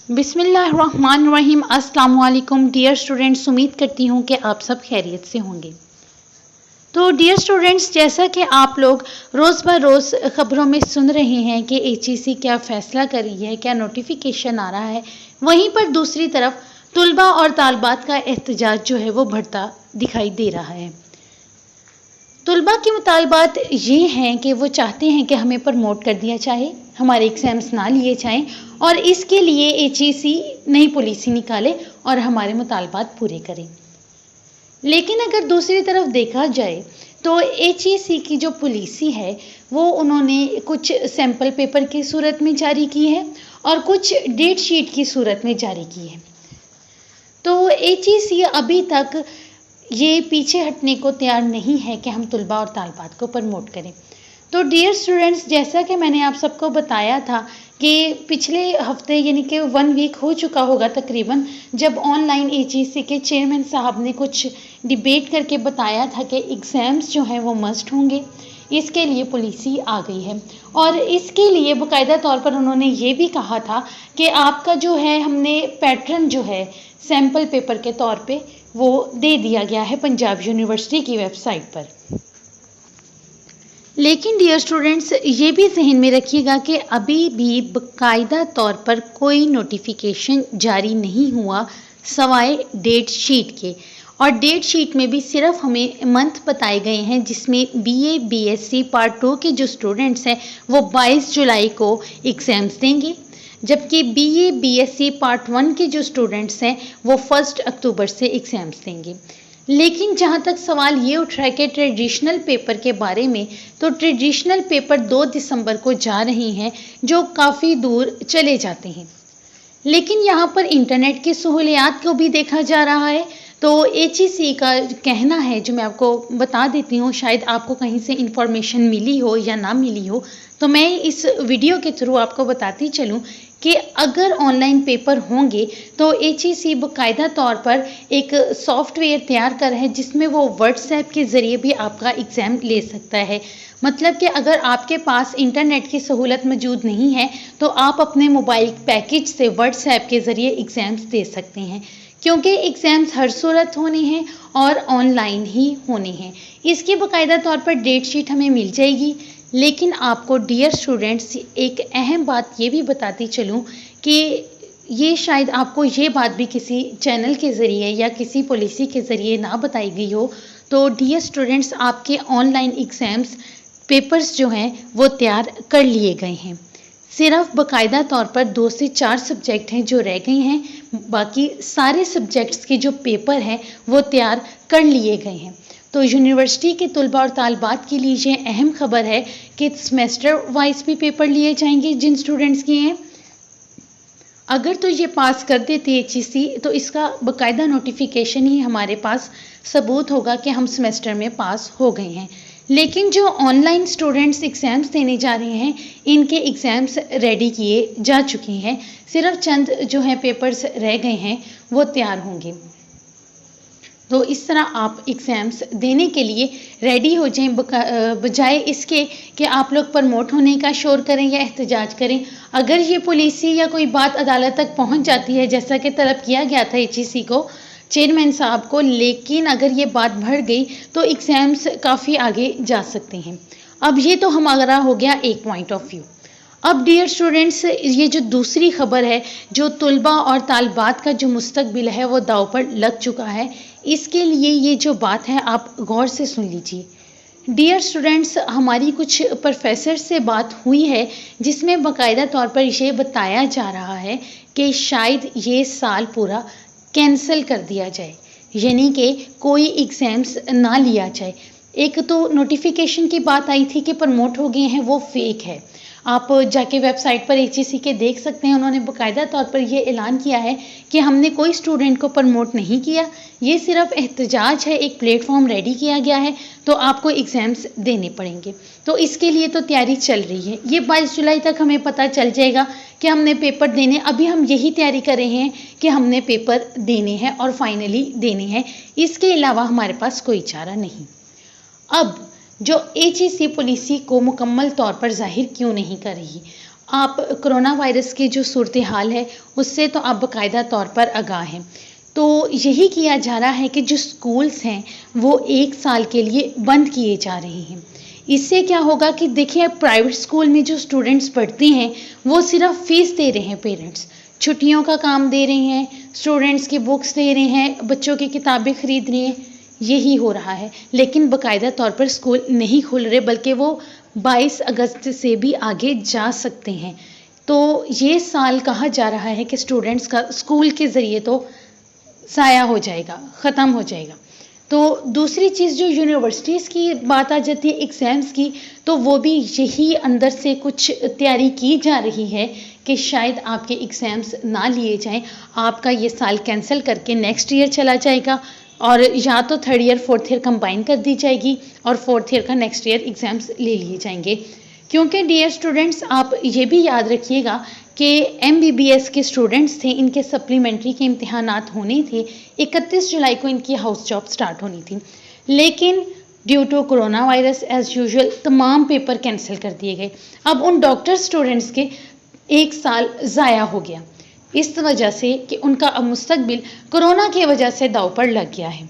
बिस्मिल्लाहिर्रहमानिर्रहीम। अस्सलाम वालेकुम डियर स्टूडेंट्स, उम्मीद करती हूँ कि आप सब खैरियत से होंगे। तो डियर स्टूडेंट्स, जैसा कि आप लोग रोज़ ब रोज़ ख़बरों में सुन रहे हैं कि एचईसी क्या फ़ैसला कर रही है, क्या नोटिफिकेशन आ रहा है, वहीं पर दूसरी तरफ तुलबा और तालबात का एहतजाज जो है वो बढ़ता दिखाई दे रहा है। तुलबा के मुतालबात ये हैं कि वो चाहते हैं कि हमें प्रमोट कर दिया जाए, हमारे एग्ज़ाम्स ना लिए जाएं और इसके लिए एचईसी नई पॉलिसी निकाले और हमारे मुतालबात पूरे करें। लेकिन अगर दूसरी तरफ देखा जाए तो एचईसी की जो पॉलिसी है वो उन्होंने कुछ सैंपल पेपर की सूरत में जारी की है और कुछ डेट शीट की सूरत में जारी की है। तो एचईसी अभी तक ये पीछे हटने को तैयार नहीं है कि हम तुलबा और तालबात को प्रमोट करें। तो डियर स्टूडेंट्स, जैसा कि मैंने आप सबको बताया था कि पिछले हफ्ते यानी कि 1 वीक हो चुका होगा तकरीबन, जब ऑनलाइन एचईसी के चेयरमैन साहब ने कुछ डिबेट करके बताया था कि एग्ज़ाम्स जो हैं वो मस्ट होंगे, इसके लिए पॉलिसी आ गई है। और इसके लिए बाकायदा तौर पर उन्होंने ये भी कहा था कि आपका जो है हमने पैटर्न जो है सैम्पल पेपर के तौर पे वो दे दिया गया है पंजाब यूनिवर्सिटी की वेबसाइट पर। लेकिन डियर स्टूडेंट्स, ये भी जहन में रखिएगा कि अभी भी बाकायदा तौर पर कोई नोटिफिकेशन जारी नहीं हुआ सवाए डेट शीट के, और डेट शीट में भी सिर्फ हमें मंथ बताए गए हैं जिसमें बीए बीएससी पार्ट 2 के जो स्टूडेंट्स हैं वो 22 जुलाई को एग्ज़ाम्स देंगे, जबकि बीए बीएससी पार्ट 1 के जो स्टूडेंट्स हैं वो 1 अक्टूबर से एग्ज़ाम्स देंगे। लेकिन जहाँ तक सवाल ये उठ रहा है कि ट्रेडिशनल पेपर के बारे में, तो ट्रेडिशनल पेपर 2 दिसंबर को जा रहे हैं जो काफ़ी दूर चले जाते हैं। लेकिन यहाँ पर इंटरनेट की सहूलियात को भी देखा जा रहा है। तो एचईसी का कहना है, जो मैं आपको बता देती हूँ, शायद आपको कहीं से इंफॉर्मेशन मिली हो या ना मिली हो, तो मैं इस वीडियो के थ्रू आपको बताती चलूँ कि अगर ऑनलाइन पेपर होंगे तो एचईसी बाकायदा तौर पर एक सॉफ्टवेयर तैयार कर है जिसमें वो व्हाट्सएप के ज़रिए भी आपका एग्ज़ाम ले सकता है। मतलब कि अगर आपके पास इंटरनेट की सहूलत मौजूद नहीं है तो आप अपने मोबाइल पैकेज से व्हाट्सएप के ज़रिए एग्ज़ाम्स दे सकते हैं, क्योंकि एग्ज़ाम्स हर सूरत होने हैं और ऑनलाइन ही होने हैं। इसकी बाकायदा तौर पर डेट शीट हमें मिल जाएगी। लेकिन आपको डियर स्टूडेंट्स एक अहम बात ये भी बताती चलूँ कि ये शायद आपको ये बात भी किसी चैनल के ज़रिए या किसी पॉलिसी के ज़रिए ना बताई गई हो। तो डियर स्टूडेंट्स, आपके ऑनलाइन एग्ज़ाम्स पेपर्स जो हैं वो तैयार कर लिए गए हैं। सिर्फ बाकायदा तौर पर 2 से 4 सब्जेक्ट हैं जो रह गए हैं, बाकी सारे सब्जेक्ट्स के जो पेपर हैं वो तैयार कर लिए गए हैं। तो यूनिवर्सिटी के तुलबा और तालबात के लिए ये अहम खबर है कि सेमेस्टर वाइज भी पेपर लिए जाएंगे जिन स्टूडेंट्स के हैं। अगर तो ये पास कर देते एचईसी तो इसका बाकायदा नोटिफिकेशन ही हमारे पास सबूत होगा कि हम सेमेस्टर में पास हो गए हैं। लेकिन जो ऑनलाइन स्टूडेंट्स एग्ज़ाम्स देने जा रहे हैं, इनके एग्ज़ाम्स रेडी किए जा चुके हैं, सिर्फ चंद जो हैं पेपर्स रह गए हैं वो तैयार होंगे। तो इस तरह आप एग्ज़ाम्स देने के लिए रेडी हो जाएं, बजाय इसके कि आप लोग प्रमोट होने का शोर करें या एहतजाज करें। अगर ये पॉलिसी या कोई बात अदालत तक पहुंच जाती है, जैसा कि तलब किया गया था एचईसी को, चेयरमैन साहब को, लेकिन अगर ये बात बढ़ गई तो एग्ज़ाम्स काफ़ी आगे जा सकते हैं। अब ये तो हमारा हो गया एक पॉइंट ऑफ व्यू। अब डियर स्टूडेंट्स, ये जो दूसरी खबर है, जो तुलबा और तालबात का जो मुस्तकबिल है वो दाव पर लग चुका है, इसके लिए ये जो बात है आप गौर से सुन लीजिए। डियर स्टूडेंट्स, हमारी कुछ प्रोफेसर से बात हुई है जिसमें बाकायदा तौर पर ये बताया जा रहा है कि शायद ये साल पूरा कैंसिल कर दिया जाए, यानी कि कोई एग्ज़ाम्स ना लिया जाए। एक तो नोटिफिकेशन की बात आई थी कि प्रमोट हो गए हैं, वो फेक है। आप जाके वेबसाइट पर एचईसी के देख सकते हैं, उन्होंने बाकायदा तौर पर यह ऐलान किया है कि हमने कोई स्टूडेंट को प्रमोट नहीं किया, ये सिर्फ एहतजाज है, एक प्लेटफॉर्म रेडी किया गया है, तो आपको एग्ज़ाम्स देने पड़ेंगे। तो इसके लिए तो तैयारी चल रही है। ये 22 जुलाई तक हमें पता चल जाएगा कि हमने पेपर देने, अभी हम यही तैयारी कर रहे हैं कि हमने पेपर देने हैं और फाइनली देने हैं। इसके अलावा हमारे पास कोई चारा नहीं। अब जो एचईसी पॉलिसी को मुकम्मल तौर पर जाहिर क्यों नहीं कर रही, आप कोरोना वायरस की जो सूरत हाल है उससे तो आप बाकायदा तौर पर आगाह हैं। तो यही किया जा रहा है कि जो स्कूल्स हैं वो 1 साल के लिए बंद किए जा रहे हैं। इससे क्या होगा कि देखिए प्राइवेट स्कूल में जो स्टूडेंट्स पढ़ते हैं वो सिर्फ फीस दे रहे हैं, पेरेंट्स छुट्टियों का काम दे रहे हैं, स्टूडेंट्स की बुक्स दे रहे हैं, बच्चों की किताबें खरीद रहे हैं, यही हो रहा है। लेकिन बाकायदा तौर पर स्कूल नहीं खुल रहे, बल्कि वो 22 अगस्त से भी आगे जा सकते हैं। तो ये साल कहा जा रहा है कि स्टूडेंट्स का स्कूल के ज़रिए तो ज़ाया हो जाएगा, ख़त्म हो जाएगा। तो दूसरी चीज़ जो यूनिवर्सिटीज़ की बात आ जाती है एग्ज़ाम्स की, तो वो भी यही अंदर से कुछ तैयारी की जा रही है कि शायद आपके एग्ज़ाम्स ना लिए जाएं, आपका ये साल कैंसिल करके नेक्स्ट ईयर चला जाएगा, और या तो third year fourth year combine कर दी जाएगी और फोर्थ ईयर का नेक्स्ट ईयर एग्ज़ाम्स ले लिए जाएंगे। क्योंकि डियर स्टूडेंट्स, आप ये भी याद रखिएगा कि MBBS के स्टूडेंट्स थे, इनके सप्लीमेंट्री के इम्तिहानात होने थे, 31 जुलाई को इनकी हाउस जॉब स्टार्ट होनी थी, लेकिन due to corona virus as usual तमाम पेपर कैंसिल कर दिए गए। अब उन डॉक्टर स्टूडेंट्स के 1 साल ज़ाया हो गया इस वजह से कि उनका अब मुस्तकबिल कोरोना की वजह से दांव पर लग गया है।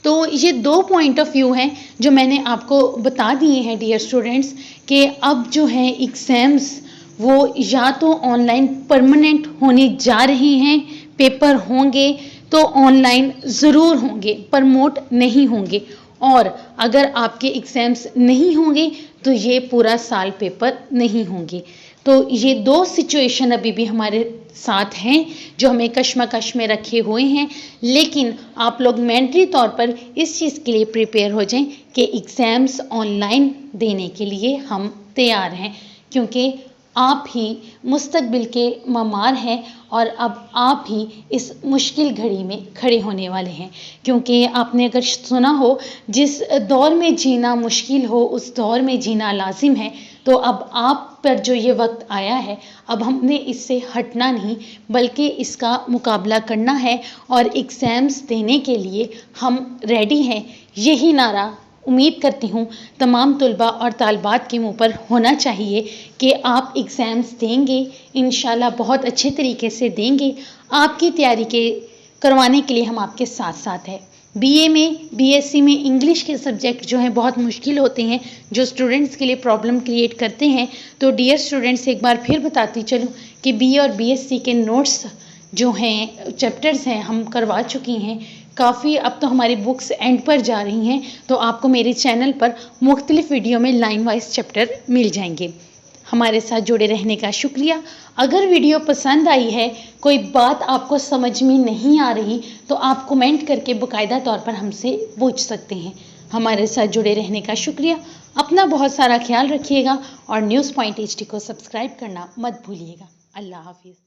तो ये 2 पॉइंट ऑफ व्यू हैं जो मैंने आपको बता दिए हैं डियर स्टूडेंट्स, कि अब जो है एग्ज़ाम्स वो या तो ऑनलाइन परमानेंट होने जा रहे हैं, पेपर होंगे तो ऑनलाइन ज़रूर होंगे, प्रमोट नहीं होंगे, और अगर आपके एग्ज़ाम्स नहीं होंगे तो ये पूरा साल पेपर नहीं होंगे। तो ये 2 सिचुएशन अभी भी हमारे साथ हैं जो हमें कश्मकश में रखे हुए हैं, लेकिन आप लोग मेंटली तौर पर इस चीज़ के लिए प्रिपेयर हो जाएं कि एग्ज़ाम्स ऑनलाइन देने के लिए हम तैयार हैं, क्योंकि आप ही मुस्तकबिल के ममार हैं और अब आप ही इस मुश्किल घड़ी में खड़े होने वाले हैं। क्योंकि आपने अगर सुना हो, जिस दौर में जीना मुश्किल हो उस दौर में जीना लाजिम है, तो अब आप पर जो ये वक्त आया है, अब हमने इससे हटना नहीं बल्कि इसका मुकाबला करना है और एग्ज़ाम्स देने के लिए हम रेडी हैं। यही नारा उम्मीद करती हूँ तमाम तुलबा और तालबात के मुंह पर होना चाहिए कि आप एग्ज़ाम्स देंगे, इंशाल्लाह बहुत अच्छे तरीके से देंगे। आपकी तैयारी करवाने के लिए हम आपके साथ साथ हैं। BA में, BSc में इंग्लिश के सब्जेक्ट जो हैं बहुत मुश्किल होते हैं, जो स्टूडेंट्स के लिए प्रॉब्लम क्रिएट करते हैं। तो डियर स्टूडेंट्स, एक बार फिर बताती चलूँ कि BA और BSc के नोट्स जो हैं, चैप्टर्स हैं, हम करवा चुकी हैं काफ़ी। अब तो हमारी बुक्स एंड पर जा रही हैं, तो आपको मेरे चैनल पर मुख्तलिफ वीडियो में लाइन वाइज चैप्टर मिल जाएंगे। हमारे साथ जुड़े रहने का शुक्रिया। अगर वीडियो पसंद आई है, कोई बात आपको समझ में नहीं आ रही, तो आप कमेंट करके बाकायदा तौर पर हमसे पूछ सकते हैं। हमारे साथ जुड़े रहने का शुक्रिया। अपना बहुत सारा ख्याल रखिएगा और न्यूज़ पॉइंट HD को सब्सक्राइब करना मत भूलिएगा। अल्लाह हाफिज़।